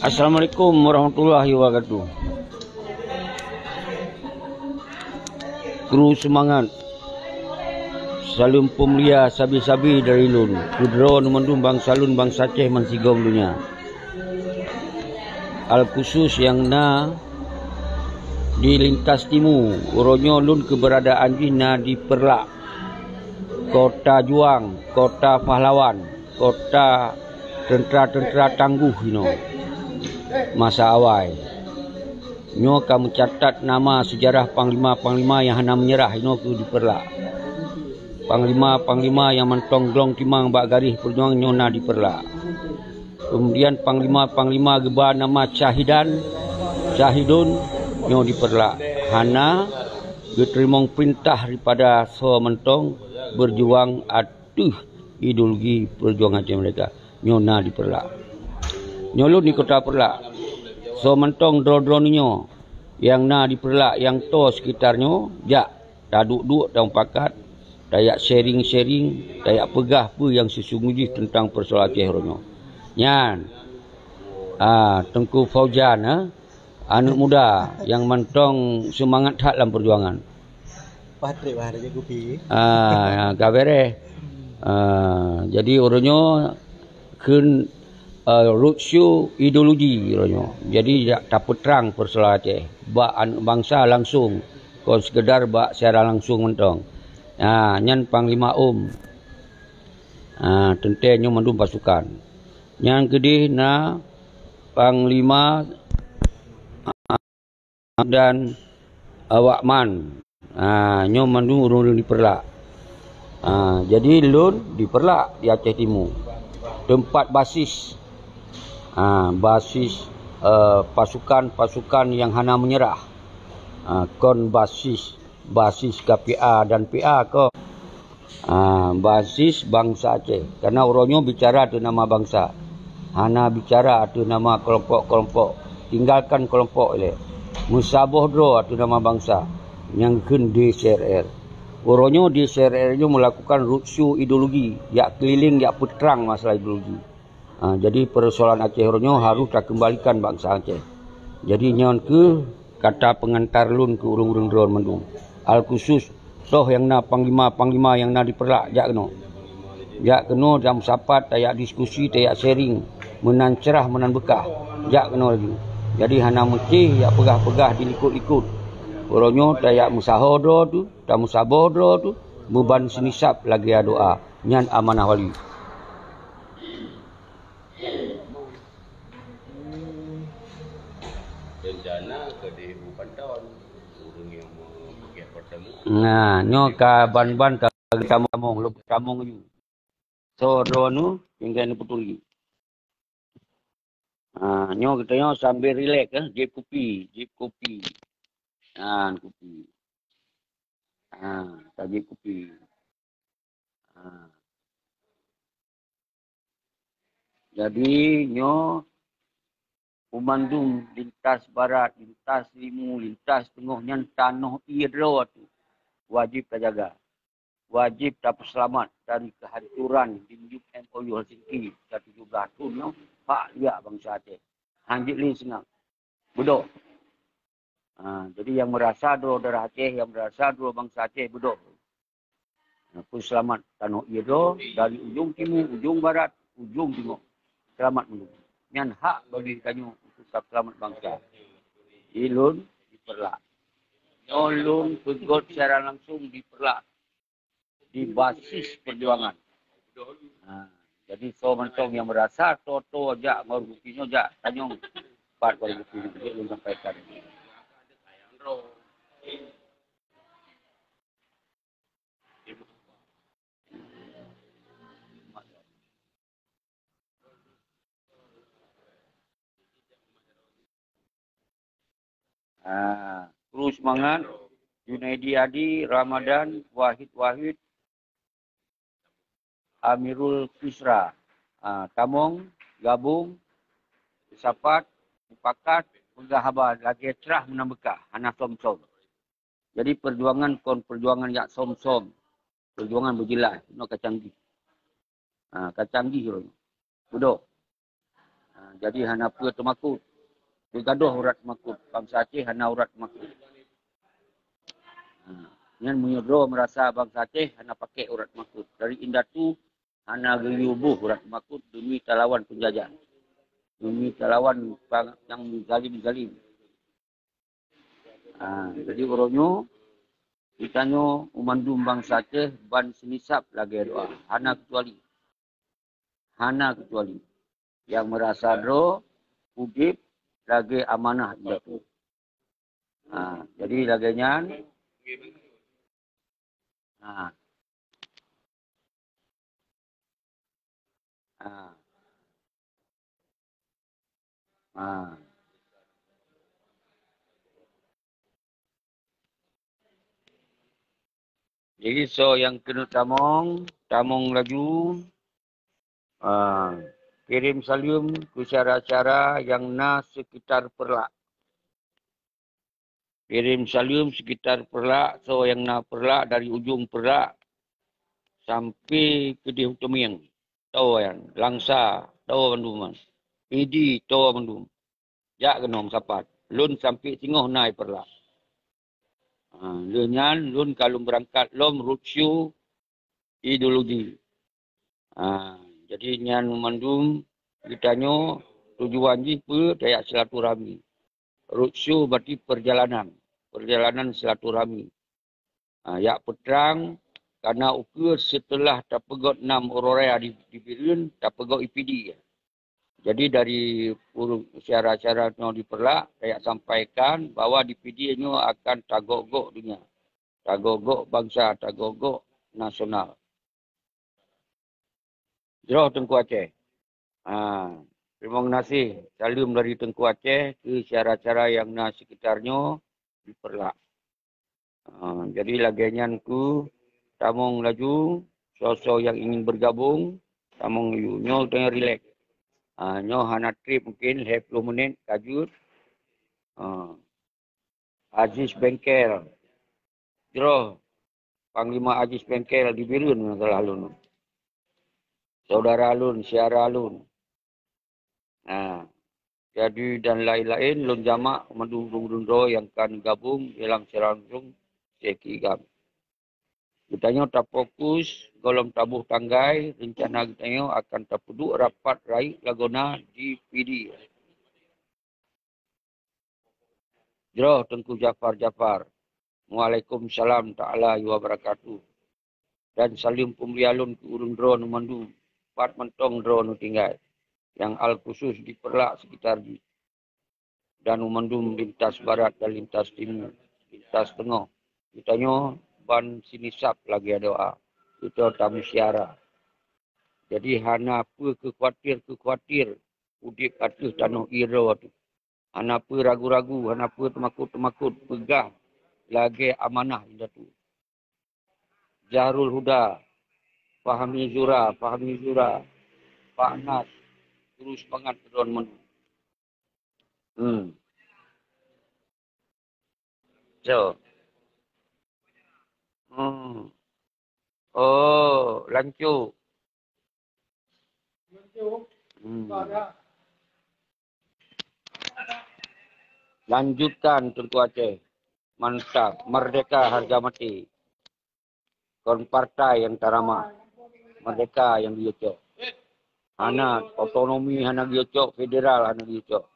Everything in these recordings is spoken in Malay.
Assalamualaikum warahmatullahi wabarakatuh. Kru semangat Salum pemulia sabi-sabi dari lun Kudro numandum bang salun bang Aceh mansigom dunia. Al khusus yang na di lintas timu uronyo lun keberadaan jina di Perlak, kota juang, kota pahlawan, kota tentera-tentera tangguh masa awal. Nyo kamu catat nama sejarah panglima-panglima yang hana menyerah ku di Perlak. Panglima-panglima yang mentongglong timang bak garis perjuangan nyona di Perlak. Kemudian panglima-panglima geba nama Syahidun nyo di Perlak. Hana diterimong perintah daripada so mentong berjuang atuh ideologi perjuangan mereka. Nyona di Perlak. Nyolun di kota Perlak. So mentong dro-dronyo yang na di Perlak yang to sekitarnya jak daduk-duk dalam pakat dayak sharing-sharing dayak pegah apa yang sesungguhnya tentang persoalan Aceh ronyo. Nyan Tengku Fauzan anak muda yang mentong semangat hak dalam perjuangan. Patrik bahar je kopi. Kabere. Jadi orangnya kun roadshow ideologi ronyo. Jadi tak terang persoalan Aceh. Bak bangsa langsung. Kau sekedar bak secara langsung mentong. Nyan Panglima tentenyo mandum pasukan. Nyan kedih na Panglima dan Wakman. Nyo mandum urung di Perlak. Jadi lun di Perlak di Aceh Timur. Tempat basis pasukan yang hana menyerah. Kon basis KPA dan PA ke basis bangsa Aceh. Karena orangnya bicara tu nama bangsa. Hana bicara tu nama kelompok-kelompok. Tinggalkan kelompok le. Musaboh dro tu nama bangsa. Yang kun DCRR. Orangnya DCRR nya melakukan roadshow ideologi. Yak keliling, yak peterang masalah ideologi. Jadi persoalan Aceh orangnya harus tak kembalikan bangsa Aceh. Jadi nyon ke kata pengantar lun ke urung-urung drone mendung. Al khusus toh yang na panglima-panglima yang na di Perlak jak keno dalam sapat tayak diskusi tayak sharing menan cerah menan bekah jak keno lagi. Jadi hana mecih yak pegah-pegah dilikut-likut. Orangnya tayak musahodro tu, tak musabodro tu, beban senisap lagi doa. Nyan amanah wali. Rencana ke di Bupanton urung yang pergi pertemu. Nyo ka ban-ban ka tamong lu tamong ju. So drone tinggal ni putuli. Nyo kita nyo sambil relax jip kopi. Kopi. Tajib kopi. Jadi nyo Umandung lintas barat, lintas limu, lintas tengah nyan tanah iadro tu wajib terjaga. Wajib dapat selamat dari kehancuran di MOU Helsinki 17 tahun no hak liak bangsa Aceh. Hanjit lin senang. Bedok. Jadi yang merasa dua darah Aceh, yang merasa dua bangsa Aceh bedok. Pun selamat tanah iadro dari ujung timur, ujung barat, ujung timur. Selamat menunggu. Nyan hak bagi kanyu untuk selamat bangsa. Ilun di Perlak. Nyolun pegot secara langsung di Perlak. Di basis perjuangan. Jadi so mentong yang merasa toto jak ngor buktinya jak tanyong 4 ngor buktinya dia belum sampaikan. Terus semangat Junaidi Adi, Ramadan, Wahid, Amirul Kisra, Tamong, Gabung, Sapat, Mupakat, Penggahabar, lagi cerah menambekah, Hana som-som. Jadi perjuangan yang som-som, perjuangan berjelas, no kacanggih. Kacanggih, budok. Jadi hana pua temakut. Bergaduh urat temakut. Bangsa Aceh hana urat temakut. Yang menyedro merasa bangsa Aceh hana pakai urat temakut. Dari Indatu hana geyubuh urat temakut demi talawan penjajah. Demi talawan yang zalim-zalim. Jadi orangnya ditanya umandum bangsa Aceh ban senisap lagi doa. Hana kecuali. Hana kecuali. Yang merasa dro, udip, lagi amanah itu. Jadi laginya. Ah. Jadi so yang kena tamong laju, kirim salam ke cara-cara yang na sekitar Perlak. Kirim salam sekitar Perlak, so yang na Perlak dari ujung Perlak sampai ke di Hutumiang. Tahu yang Langsa, tahu Bandung. Pidi, tahu Bandung. Jak kenong sapat. Lun sampai Singoh naik Perlak. Lunyan, lun kalau berangkat lom rutsyu ideologi. Jadi nyan memandung ditanya tujuan jipa dayak silaturahmi. Rutsyu berarti perjalanan. Perjalanan silaturahmi. Yak peterang karena ukur setelah tapegot 6 Aurora di Birun, tapegot IPD. Jadi dari syarat-syarat yang diperlak, saya sampaikan bahawa DPD ini akan tagok-gok dunia. Tagok-gok bangsa, tagok-gok nasional. Jauh Tengku Aceh. Terima kasih. Salam dari Tengku Aceh ke syarat-syarat yang na sekitarnya diperlak. Jadi lagiannya ku, tamong laju, sosok yang ingin bergabung, tamong nyo tengah relax. Nyo hana trip mungkin 20 minit kajut. Aziz Bengkel. Jero Panglima Aziz Bengkel di Birun alun. Saudara alun, siara alun. Jadi dan lain-lain lun jamak mendung-dung yang akan gabung dalam secara langsung sekigam. Kitanya tak fokus, golong tabuh tanggai, rencana kitanya akan terpuduk rapat raih Laguna di PD. Jero Tengku Jafar. Waalaikumsalam ta'ala wa barakatuh. Dan salim pemlialun ke urung drone mandu. 4 mentong drone tinggal. Yang al-khusus diperlak sekitar di. Dan umandum lintas barat dan lintas timur. Lintas tengah. Kitanya ban sinisap lagi doa. Kita tamu syara. Jadi hana apa kekhuatir. Udip atuh tanah ira tu. Hana apa ragu-ragu. Hana apa temakut. Pegah. Lagi amanah indah tu. Jahrul Huda. Fahmi Zura. Pak Nas. Terus banget kedon menu. So. Oh, lanjut. Lanjutkan Tengku Aceh. Mantap. Merdeka harga mati. Kon partai yang tarama. Merdeka yang diucok. Hana otonomi hana diucok. Federal hana diucok.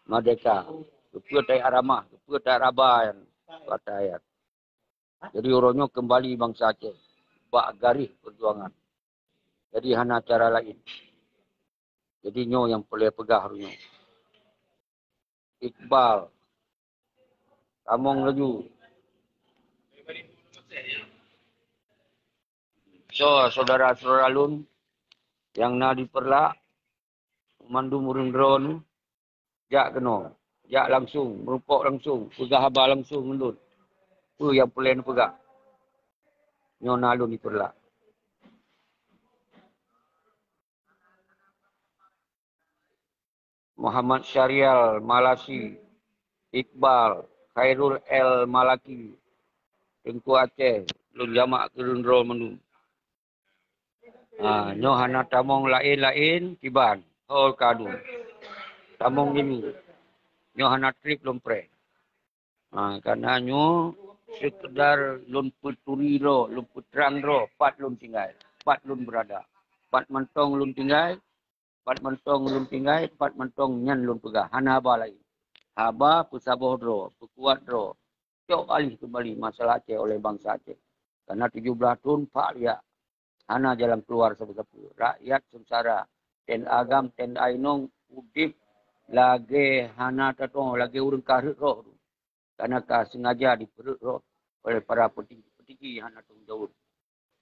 Merdeka. Ketua tai aramah. Ketua tai rabayan. Partai. Jadi orangnya kembali bangsa Aceh. Bak garis perjuangan. Jadi hana cara lain. Jadi nyo yang boleh pegah harusnya. Iqbal. Tamong laju. So, saudara-saudara lun yang nak diperlak, mandu murung drone, jak kena. Jak langsung, merupok langsung, pegah abah langsung menurut. Itu yang pelan pegah. Nyo nak lun diperlak. Muhammad Syarial Malasi, Iqbal, Khairul El Malaki, Tengku Aceh, lun jamak ke lun drone mendu. Nyo hana tamong lain-lain tiban. Hol kadu. tamong ini. Nyo hana trip lom pre. Karena nyo sekedar lun peturi ro, lun putrang ro, pat lun tinggal. Pat lun berada. Pat mentong lun tinggal, pat mentong lun tinggal, pat mentong nyan lun pegah. Hana haba lagi. Haba pusaboh ro, pekuat ro. Cok alih kembali masalah Aceh oleh bangsa Aceh. Karena 17 tahun Pak Liak. Hana jalan keluar sapu-sapu. Rakyat sengsara. Ten agam, ten ainong, udip, lagi hana tatong, lagi urang karut roh. Karena sengaja diperut roh oleh para petinggi hana tung jauh.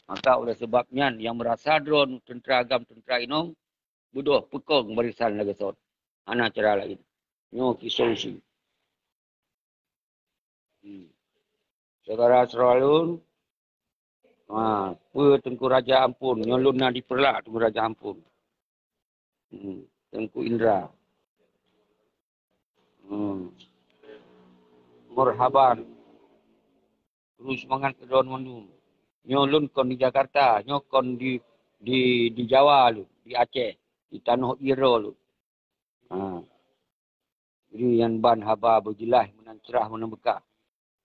Maka oleh sebabnya yang merasa drone tentera agam, tentera ainong, budoh pekong barisan lagi sot. Hana cara lain. Nyo kisolusi. Saudara Seralun, Tengku Raja Ampun, nyolun na diperlak Tengku Raja Ampun. Tengku Indra. Murhaban. Terus semangat ke Don Mandu. Nyolun kon di Jakarta, nyokon di Jawa lu, di Aceh, di Tanah Iro lu. Jadi yang ban haba berjelas menan cerah menan bekak.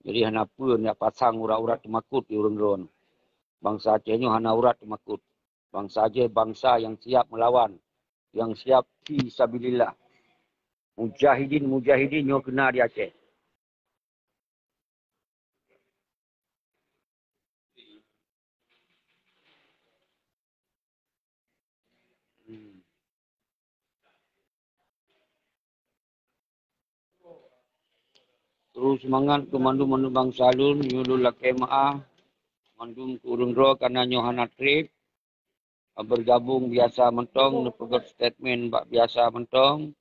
Jadi hana pun nak pasang urat-urat temakut di urun-urun. Bangsa Aceh ni hana urat temakut. Bangsa Aceh bangsa yang siap melawan, yang siap fi sabilillah. Mujahidin nyo kena di Aceh. Terus semangat ke mandu-mandu bangsa lun, nyulul laki maah, mandum ke urun ro karena nyo hana trip, bergabung biasa mentong, nepegot statement bak biasa mentong,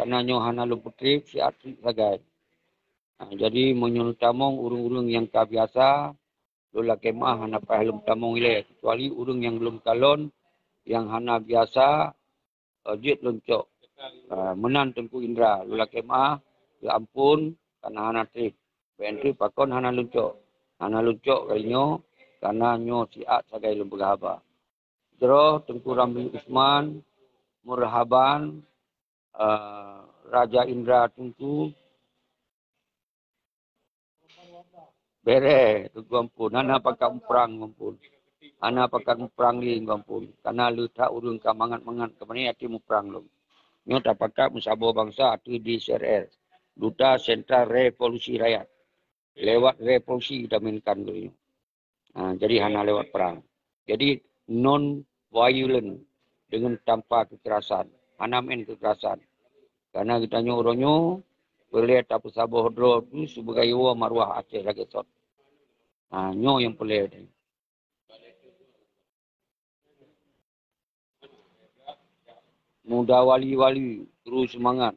karena nyo hana lupa trip, si trip sagai. Jadi menyulut tamong urung-urung yang ka biasa, lu laki maah hana payah lum tamong ile, kecuali urung yang belum kalon, yang hana biasa, jit loncok. Menan Tengku Indra, lu laki maah, ya ampun, karena hana trip. Bentri pakon hana luncok. Hana luncok kali nyo, karena nyo siat sagai lum berhaba. Jero Tengku Ramli Usman, Murhaban, Raja Indra Tengku, bere, Tengku ampun. Hana pakai perang ampun. Hana pakai perang ni ampun. Karena lu tak urung ka mangat-mangat ke mana hati mu perang lu. Nyo tak pakai musabah bangsa tu di CRR. Duta Sentral Revolusi Rakyat. Lewat revolusi kita mainkan dulu. Jadi hana lewat perang. Jadi non-violent dengan tanpa kekerasan. Hana main kekerasan. Karena kita nyo boleh tak sabah hodro tu sebagai marwah Aceh lagi sot. Nyo yang boleh. Muda wali-wali terus semangat.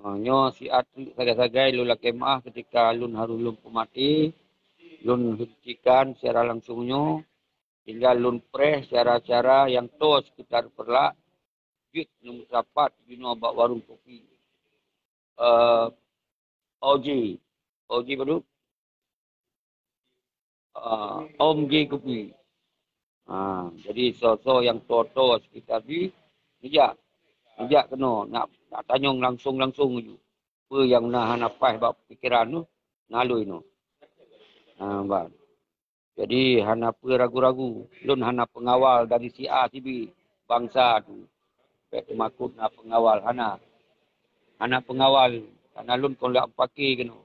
Nyo si atlet sagai-sagai lu laki maah ketika lun harulum pemati, lun hentikan secara langsungnya, tinggal lun preh secara yang to sekitar perlak, jut nombor rapat bina bak warung kopi. OG baru? Om G kopi. Jadi so yang to sekitar di, Nijak kena nak tanyong langsung je. Apa yang nak napas bab fikiran tu, nalui tu. Jadi hana apa ragu-ragu. Lun hana pengawal dari si A, si B, bangsa tu. Pek temakut nak pengawal hana. Hana pengawal. Karena lun kon liak pakai kena.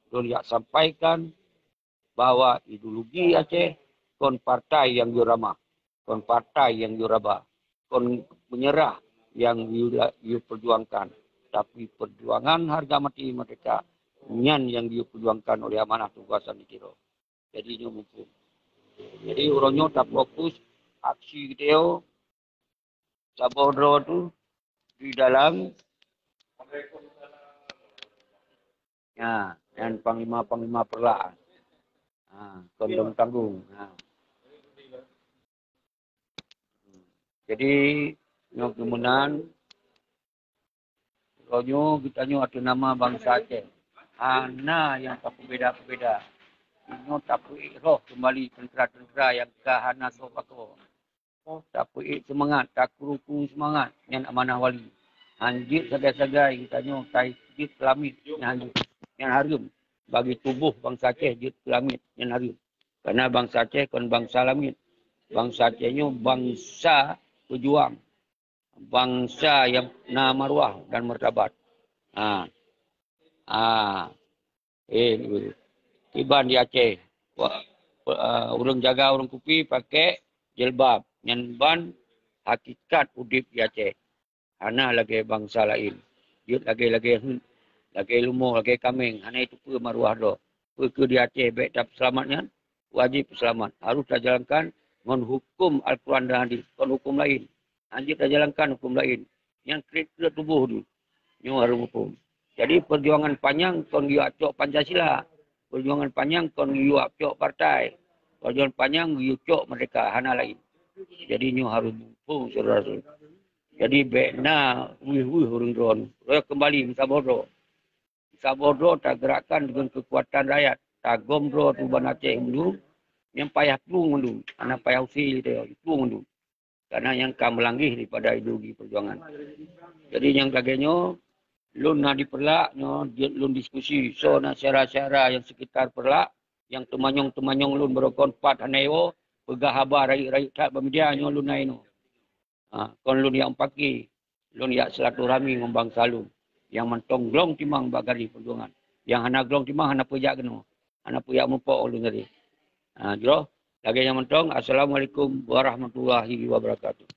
Lun liak sampaikan bahawa ideologi Aceh kon partai yang diramah. Kon partai yang diraba. Kon menyerah yang you perjuangkan. Tapi perjuangan harga mati mereka. Nyan yang you perjuangkan oleh amanah tugasan dikira. Jadi nyo mumpung. Jadi orangnya tak fokus aksi kita sabodro tu di dalam dan panglima perlahan. Kondom tanggung. Jadi nyo kemudian kalau kita nyo ada nama bangsa Aceh. Hana yang tak berbeda-beda. Nyo tak roh kembali tentera-tentera yang ke hana sobako. Tak semangat, tak kuruku semangat yang amanah wali. Anjir sagai-sagai tanya tai jit kelamit yang harum bagi tubuh bangsa Aceh jit kelamit yang harum. Karena bangsa Aceh kan bangsa lamit. Bangsa Acehnya bangsa pejuang. Bangsa yang na marwah dan martabat. Tiban di Aceh. Orang jaga orang kupi pakai jilbab. Yang ban hakikat udip di Aceh. Hana lagi bangsa lain. Dia lagi lumur, lagi kameng. Hana itu ke maruah do. Ke di Aceh baik tak selamatnya. Wajib selamat. Harus terjalankan dengan hukum Al-Quran dan Hadis. Bukan hukum lain. Anjir terjalankan hukum lain. Yang kriteria tubuh tu. Ini harus hukum. Jadi perjuangan panjang kon yu acok Pancasila. Perjuangan panjang kon yu acok partai. Perjuangan panjang yu cok mereka. Hana lain. Jadi ini harus hukum saudara-saudara. Jadi bekna orang drone. Roya kembali Sabodo. Sabodo tak gerakkan dengan kekuatan rakyat. Tak gomro tuban Aceh dulu. Yang payah plung dulu. Anak payah usil itu plung dulu. Karena yang kamu melanggih daripada ideologi perjuangan. Jadi yang kagaknya lun nak diperlak, lun diskusi. So nak syara-syara yang sekitar perlak. Yang temanyong-temanyong lun berokon 4 hanewo. Pegah habar rakyat tak bermedia lun naik. Kon lun yang paki, lun yang silaturahmi ngembang salum. Yang mentong glong timang bagari perjuangan. Yang hana glong timang hana pejak kena. Hana pejak mupok lun tadi. Jero, lagi yang mentong. Assalamualaikum warahmatullahi wabarakatuh.